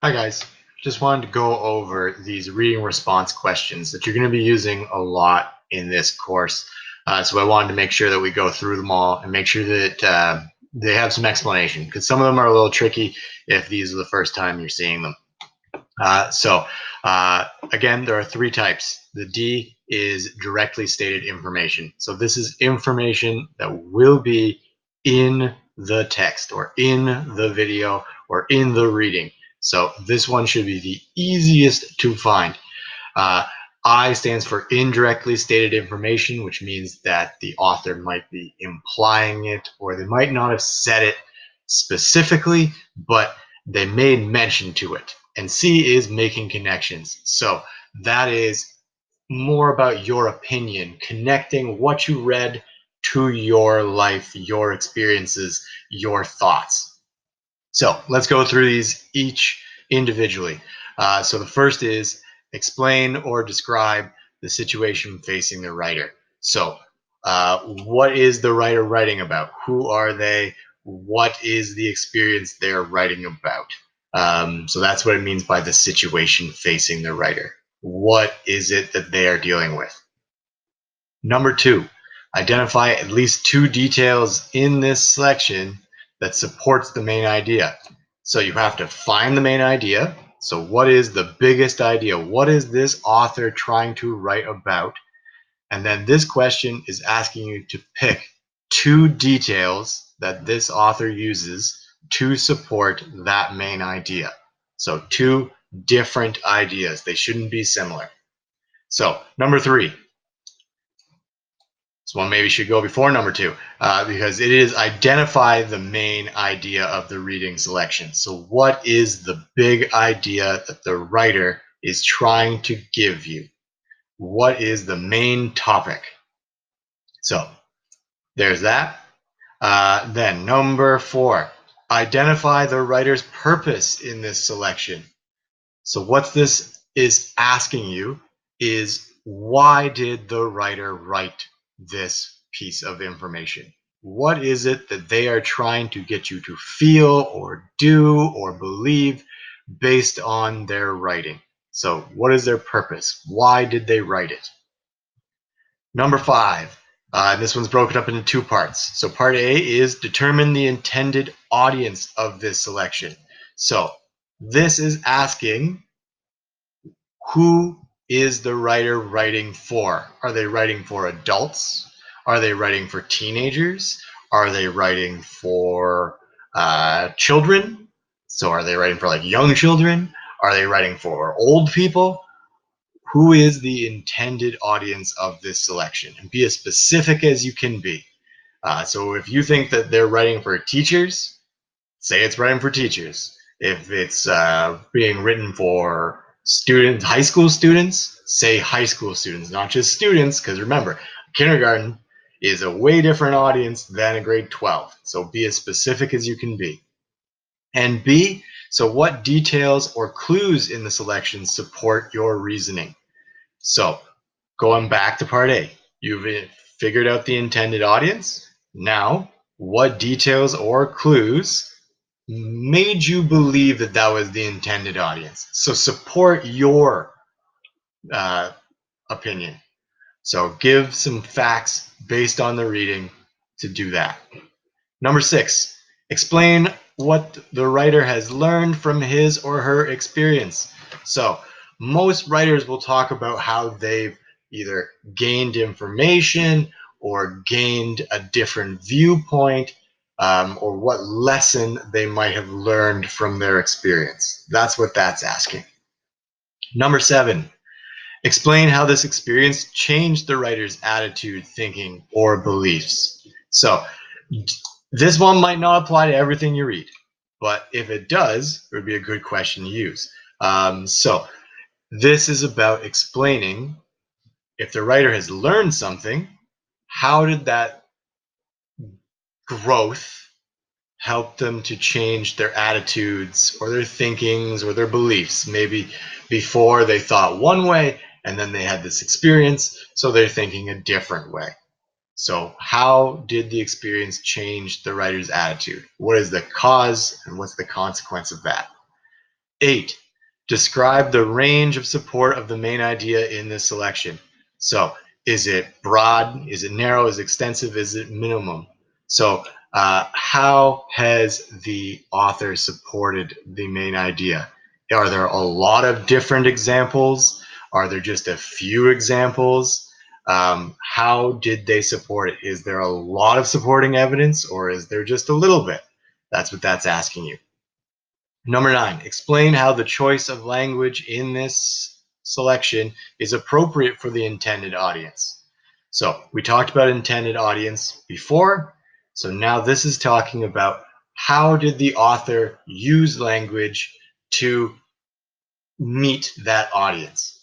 Hi guys, just wanted to go over these reading response questions that you're going to be using a lot in this course. So I wanted to make sure that we go through them all and make sure that they have some explanation, because some of them are a little tricky if these are the first time you're seeing them. Again, there are three types. The D is directly stated information. So this is information that will be in the text or in the video or in the reading. So this one should be the easiest to find. Uh, I stands for indirectly stated information, which means that the author might be implying it, or they might not have said it specifically, but they made mention to it. And C is making connections. So that is more about your opinion, connecting what you read to your life, your experiences, your thoughts. So let's go through these each individually. So the first is explain or describe the situation facing the writer. So what is the writer writing about? Who are they? What is the experience they're writing about? So that's what it means by the situation facing the writer. What is it that they are dealing with? Number two, identify at least two details in this selection that supports the main idea. So you have to find the main idea. So what is the biggest idea? What is this author trying to write about? And then this question is asking you to pick two details that this author uses to support that main idea. So two different ideas. They shouldn't be similar. So number three, this one maybe should go before number two, because it is identify the main idea of the reading selection. So what is the big idea that the writer is trying to give you? What is the main topic? So there's that. Then number four, identify the writer's purpose in this selection. So what this is asking you is, why did the writer write this piece of information? What is it that they are trying to get you to feel or do or believe based on their writing? So what is their purpose? Why did they write it? Number five, this one's broken up into two parts. So part A is determine the intended audience of this selection. So this is asking, who is the writer writing for? Are they writing for adults? Are they writing for teenagers? Are they writing for children? So are they writing for like young children? Are they writing for old people? Who is the intended audience of this selection? And be as specific as you can be. So if you think that they're writing for teachers, say it's writing for teachers. If it's being written for students, high school students, say high school students, not just students, because remember, kindergarten is a way different audience than a grade 12. So be as specific as you can be. And B, so what details or clues in the selection support your reasoning? So going back to part A, you've figured out the intended audience. Now, what details or clues made you believe that that was the intended audience? So support your uh, opinion. So give some facts based on the reading to do that. Number six, explain what the writer has learned from his or her experience. So most writers will talk about how they've either gained information or gained a different viewpoint, or what lesson they might have learned from their experience. That's what that's asking. Number seven, explain how this experience changed the writer's attitude, thinking, or beliefs. So this one might not apply to everything you read, but if it does, it would be a good question to use. So this is about explaining, if the writer has learned something, how did that growth help them to change their attitudes or their thinkings or their beliefs? Maybe before they thought one way and then they had this experience, so they're thinking a different way. So how did the experience change the writer's attitude? What is the cause and what's the consequence of that? 8, describe the range of support of the main idea in this selection. So is it broad? Is it narrow? Is it extensive? Is it minimum? So how has the author supported the main idea? Are there a lot of different examples? Are there just a few examples? How did they support it? Is there a lot of supporting evidence, or is there just a little bit? That's what that's asking you. Number 9, explain how the choice of language in this selection is appropriate for the intended audience. So we talked about intended audience before. So now this is talking about how did the author use language to meet that audience.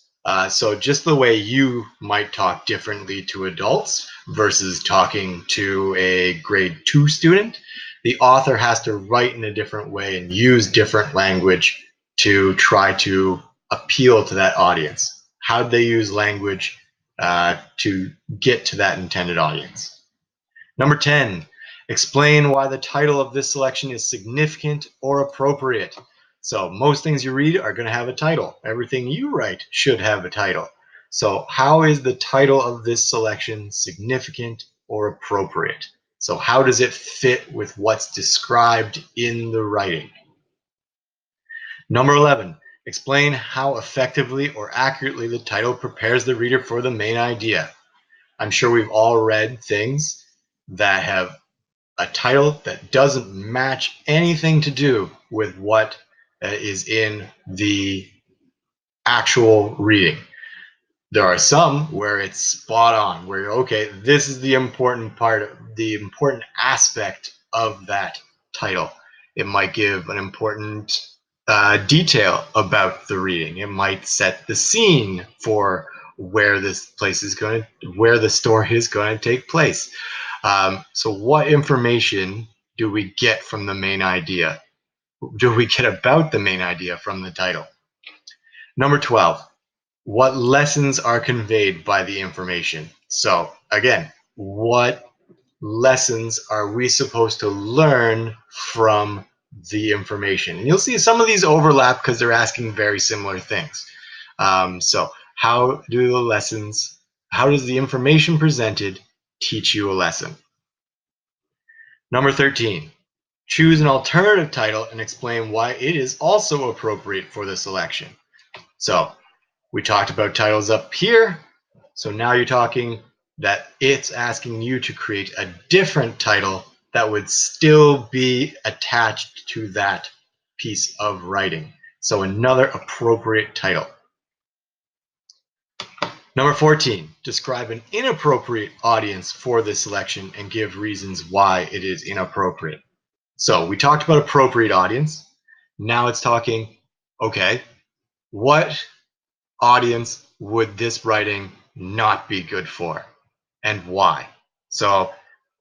So just the way you might talk differently to adults versus talking to a grade 2 student, the author has to write in a different way and use different language to try to appeal to that audience. How did they use language to get to that intended audience? Number 10, explain why the title of this selection is significant or appropriate. So most things you read are going to have a title. Everything you write should have a title. So how is the title of this selection significant or appropriate? So how does it fit with what's described in the writing? Number 11, explain how effectively or accurately the title prepares the reader for the main idea. I'm sure we've all read things that have a title that doesn't match anything to do with what is in the actual reading. There are some where it's spot on, where okay, this is the important part, the important aspect of that title. It might give an important detail about the reading. It might set the scene for where this place is going to, where the story is going to take place. So what information do we get from the main idea? Do we get about the main idea from the title? Number 12, what lessons are conveyed by the information? So again, what lessons are we supposed to learn from the information? And you'll see some of these overlap because they're asking very similar things. So how does the information presented teach you a lesson? Number 13, choose an alternative title and explain why it is also appropriate for the selection. So we talked about titles up here. So now you're talking that it's asking you to create a different title that would still be attached to that piece of writing. So another appropriate title. Number 14, describe an inappropriate audience for this selection and give reasons why it is inappropriate. So we talked about appropriate audience. Now it's talking, okay, what audience would this writing not be good for and why? So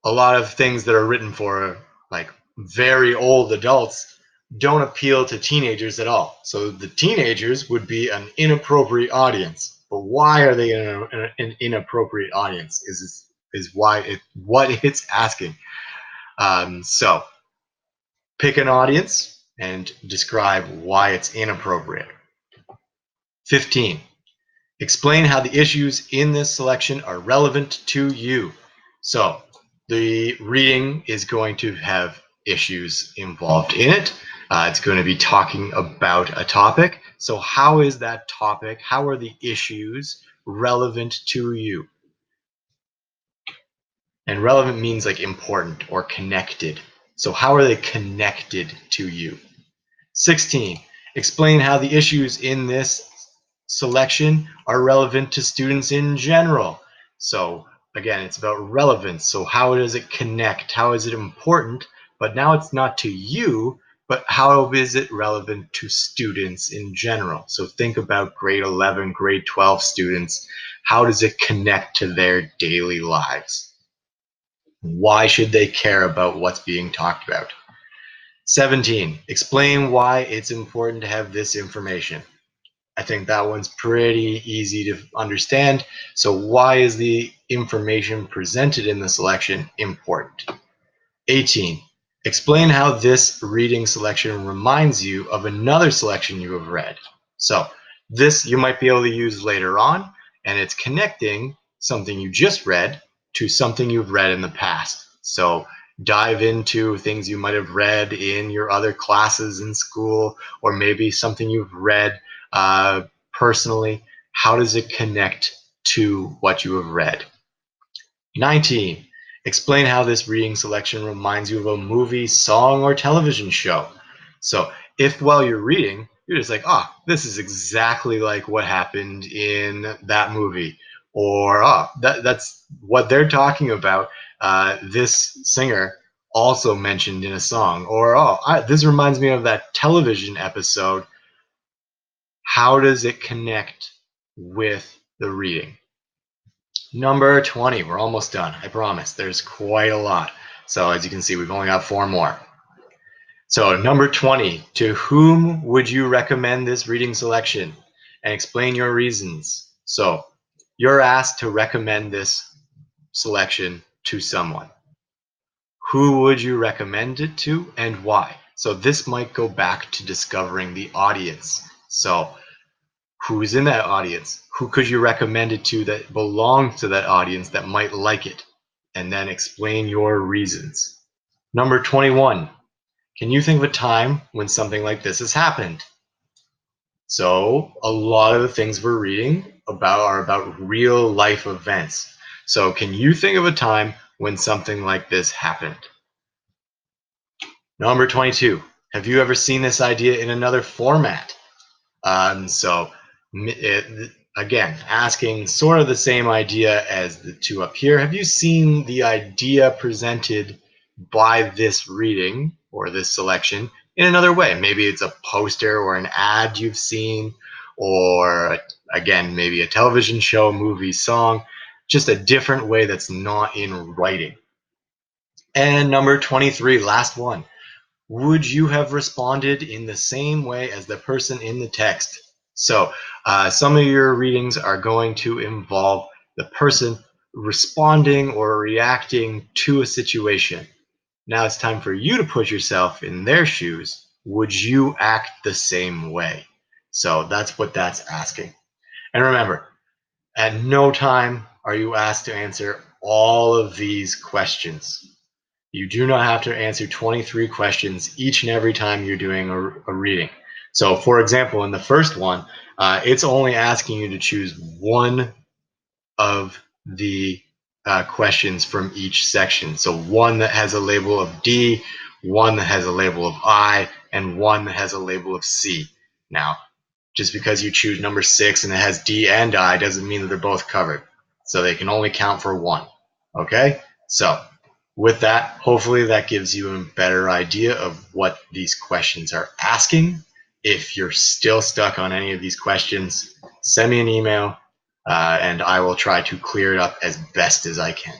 a lot of things that are written for like very old adults don't appeal to teenagers at all. So the teenagers would be an inappropriate audience. But why are they an inappropriate audience is what it's asking. So pick an audience and describe why it's inappropriate. 15. Explain how the issues in this selection are relevant to you. So the reading is going to have issues involved in it. It's going to be talking about a topic. So how is that topic, how are the issues relevant to you? And relevant means like important or connected. So how are they connected to you? 16, explain how the issues in this selection are relevant to students in general. So again, it's about relevance. So how does it connect? How is it important? But now it's not to you, but how is it relevant to students in general? So think about grade 11, grade 12 students. How does it connect to their daily lives? Why should they care about what's being talked about? 17, explain why it's important to have this information. I think that one's pretty easy to understand. So why is the information presented in the selection important? 18, Explain how this reading selection reminds you of another selection you have read. So this you might be able to use later on, and it's connecting something you just read to something you've read in the past. So dive into things you might have read in your other classes in school, or maybe something you've read personally. How does it connect to what you have read? 19. Explain how this reading selection reminds you of a movie, song, or television show. So if while you're reading, you're just like, oh, this is exactly like what happened in that movie. Or, oh, that's what they're talking about. This singer also mentioned in a song. Or, oh, this reminds me of that television episode. How does it connect with the reading? Number 20. We're almost done. I promise. There's quite a lot. So as you can see, we've only got 4 more. So number 20. To whom would you recommend this reading selection? And explain your reasons. So you're asked to recommend this selection to someone. Who would you recommend it to and why? So this might go back to discovering the audience. So who's in that audience? Who could you recommend it to that belongs to that audience that might like it? And then explain your reasons. Number 21. Can you think of a time when something like this has happened? So a lot of the things we're reading about are about real life events. So can you think of a time when something like this happened? Number 22. Have you ever seen this idea in another format? So again, asking sort of the same idea as the two up here. Have you seen the idea presented by this reading or this selection in another way? Maybe it's a poster or an ad you've seen, or again, maybe a television show, movie, song, just a different way that's not in writing. And number 23, last one. Would you have responded in the same way as the person in the text? So some of your readings are going to involve the person responding or reacting to a situation. Now it's time for you to put yourself in their shoes. Would you act the same way? So that's what that's asking. And remember, at no time are you asked to answer all of these questions. You do not have to answer 23 questions each and every time you're doing a reading. So for example, in the first one, it's only asking you to choose one of the questions from each section. So one that has a label of D, one that has a label of I, and one that has a label of C. Now, just because you choose number 6 and it has D and I doesn't mean that they're both covered. So they can only count for one. Okay? So with that, hopefully that gives you a better idea of what these questions are asking. If you're still stuck on any of these questions, send me an email and I will try to clear it up as best as I can.